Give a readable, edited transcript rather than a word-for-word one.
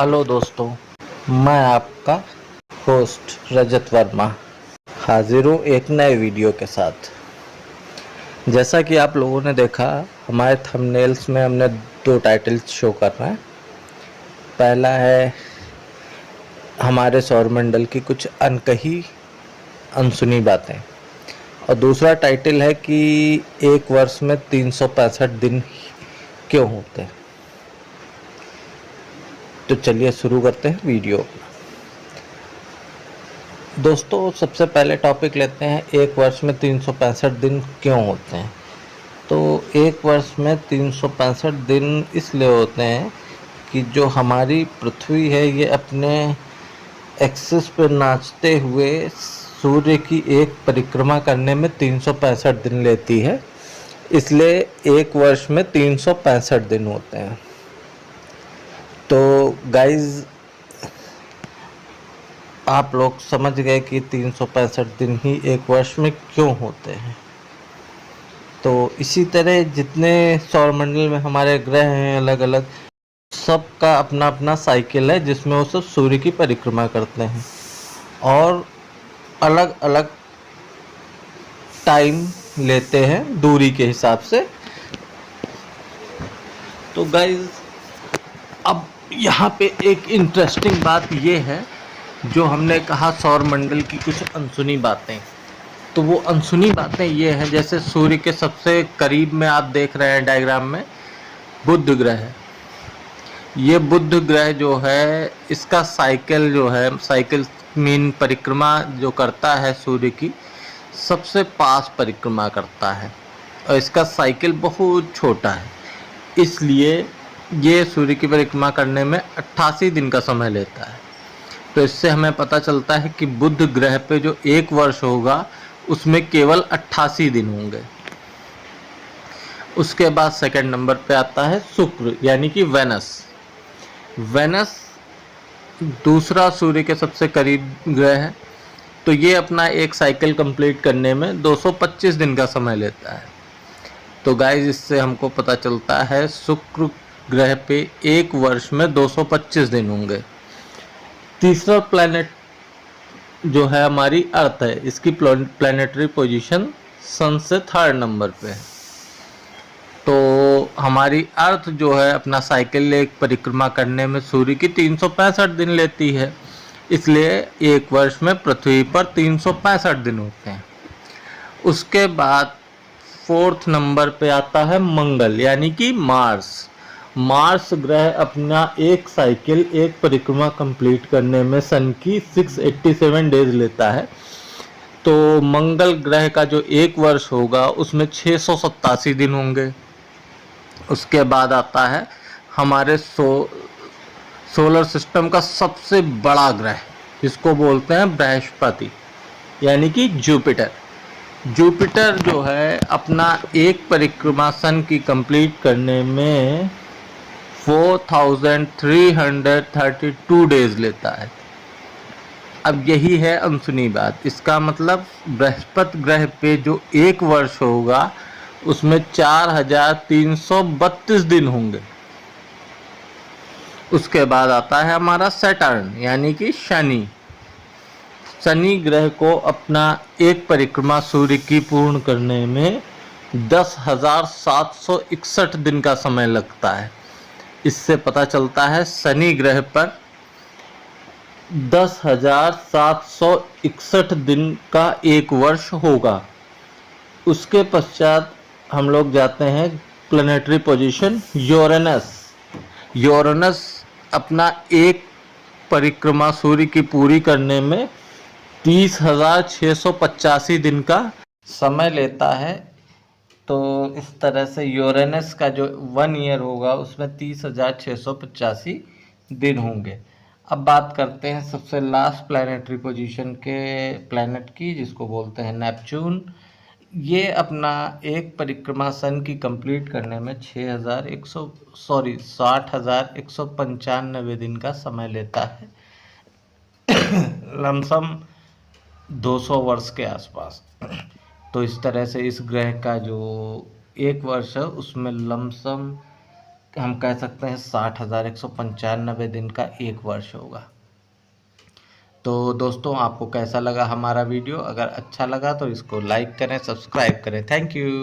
Hello दोस्तों, मैं आपका होस्ट रजत वर्मा हाजिर हूँ एक नए वीडियो के साथ। जैसा कि आप लोगों ने देखा, हमारे थंबनेल्स में हमने दो टाइटल्स शो कर रहे हैं। पहला है हमारे सौरमंडल की कुछ अनकही अनसुनी बातें, और दूसरा टाइटल है कि एक वर्ष में 365 दिन क्यों होते हैं। तो चलिए शुरू करते हैं वीडियो। दोस्तों, सबसे पहले टॉपिक लेते हैं, एक वर्ष में 365 दिन क्यों होते हैं। तो एक वर्ष में 365 दिन इसलिए होते हैं कि जो हमारी पृथ्वी है ये अपने एक्सिस पर नाचते हुए सूर्य की एक परिक्रमा करने में 365 दिन लेती है, इसलिए एक वर्ष में 365 दिन होते हैं। तो गाइज, आप लोग समझ गए कि 365 दिन ही एक वर्ष में क्यों होते हैं। तो इसी तरह जितने सौरमंडल में हमारे ग्रह हैं अलग अलग, सबका अपना अपना साइकिल है जिसमें वो सब सूर्य की परिक्रमा करते हैं और अलग अलग टाइम लेते हैं दूरी के हिसाब से। तो गाइज, अब यहाँ पे एक इंटरेस्टिंग बात ये है, जो हमने कहा सौरमंडल की कुछ अनसुनी बातें, तो वो अनसुनी बातें ये हैं, जैसे सूर्य के सबसे करीब में आप देख रहे हैं डायग्राम में बुध ग्रह है। ये बुध ग्रह जो है, इसका साइकिल जो है, साइकिल मीन परिक्रमा जो करता है सूर्य की, सबसे पास परिक्रमा करता है और इसका साइकिल बहुत छोटा है, इसलिए ये सूर्य की परिक्रमा करने में 88 दिन का समय लेता है। तो इससे हमें पता चलता है कि बुध ग्रह पे जो एक वर्ष होगा उसमें केवल 88 दिन होंगे। उसके बाद सेकंड नंबर पे आता है शुक्र यानी कि वेनस। वेनस दूसरा सूर्य के सबसे करीब ग्रह है, तो ये अपना एक साइकिल कंप्लीट करने में 225 दिन का समय लेता है। तो गाइस, इससे हमको पता चलता है शुक्र ग्रह पे एक वर्ष में 225 दिन होंगे। तीसरा प्लैनेट जो है हमारी अर्थ है, इसकी प्लैनेटरी पोजीशन सन से थर्ड नंबर पे है। तो हमारी अर्थ जो है अपना साइकिल एक परिक्रमा करने में सूर्य की 365 दिन लेती है, इसलिए एक वर्ष में पृथ्वी पर 365 दिन होते हैं। उसके बाद फोर्थ नंबर पे आता है मंगल यानी कि मार्स। मार्स ग्रह अपना एक साइकिल एक परिक्रमा कंप्लीट करने में सन की 687 डेज लेता है। तो मंगल ग्रह का जो एक वर्ष होगा उसमें 687 दिन होंगे। उसके बाद आता है हमारे सोलर सिस्टम का सबसे बड़ा ग्रह, जिसको बोलते हैं बृहस्पति यानी कि जुपिटर। जुपिटर जो है अपना एक परिक्रमा सन की कंप्लीट करने में 4332 डेज लेता है। अब यही है अनसुनी बात, इसका मतलब बृहस्पति ग्रह पे जो एक वर्ष होगा उसमें 4332 दिन होंगे। उसके बाद आता है हमारा सैटर्न यानी कि शनि। शनि ग्रह को अपना एक परिक्रमा सूर्य की पूर्ण करने में 10,761 दिन का समय लगता है। इससे पता चलता है शनि ग्रह पर 10,761 दिन का एक वर्ष होगा। उसके पश्चात हम लोग जाते हैं प्लैनेटरी पोजीशन यूरेनस। यूरेनस अपना एक परिक्रमा सूर्य की पूरी करने में 30,685 दिन का समय लेता है। तो इस तरह से यूरेनस का जो 1 ईयर होगा उसमें 30,685 दिन होंगे। अब बात करते हैं सबसे लास्ट प्लैनेटरी पोजीशन के प्लैनेट की, जिसको बोलते हैं नेपच्यून। ये अपना एक परिक्रमा सन की कंप्लीट करने में 60,195 दिन का समय लेता है, लमसम 200 वर्ष के आसपास। तो इस तरह से इस ग्रह का जो एक वर्ष है उसमें लमसम हम कह सकते हैं 60,195 दिन का एक वर्ष होगा। तो दोस्तों, आपको कैसा लगा हमारा वीडियो? अगर अच्छा लगा तो इसको लाइक करें, सब्सक्राइब करें। Thank you.